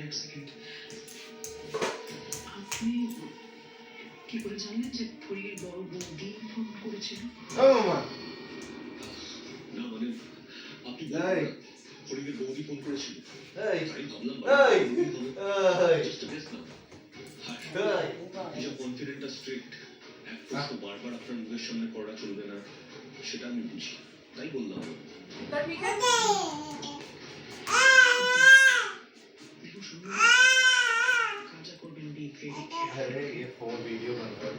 এক সেকেন্ড, আপনি কি করে জানলেন যে ফরিদের বড় বৌদি ফোন করেছিল? ও মামা না মানে আপনি ফরিদের বৌদি ফোন করেছিল, এই তাই ভাবলাম জাস্ট গেস না। যা কনফিডেন্ট আর স্ট্রিক্ট, এক প্রশ্ন বারবার আপনার মুখের সামনে করা চলবে না, সেটা আমি বুঝি, তাই বললাম। কাজা করবেন বি ভেরি अरे ये फोन वीडियो बन रहा है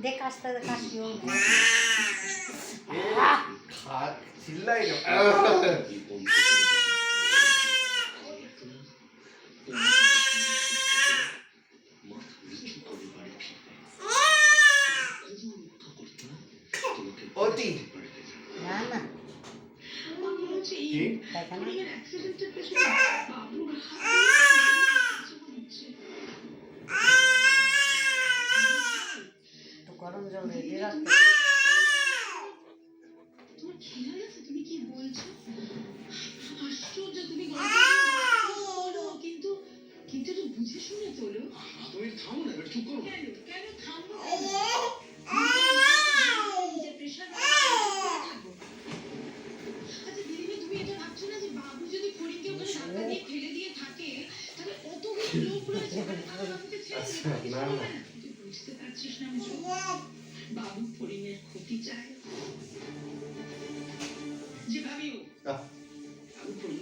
देख आस्ते काशियो खा चिल्लाई ना ओती ना ना কি देखा ना অ্যাক্সিডেন্টের পেছনে বাবুর तो गरम जल रेडी रख তোমার খেয়াল আছে তুমি কি বলছো? আশ্চর্য, তুমি বলো কিন্তু কিন্তু একটু বুঝে শুনে তোলো। তুমি থামো না, চুপ করো। কেন কেন থামবো? নিজের প্রেশার থাকবো। আচ্ছা দিদিমা, তুমি এটা ভাবছো না যে বাবু যদি ফরিনকে ওখানে ধাক্কা দিয়ে ফেলে দিয়ে থাকে তাহলে অতগুলো লোক রয়েছে মানে বাবুকে ছেড়ে দিতে না না তুই বুঝতে পারছিস না আমি বাবু ফরিনের ক্ষতি চায় যে ভাবিও বাবু ফরিনের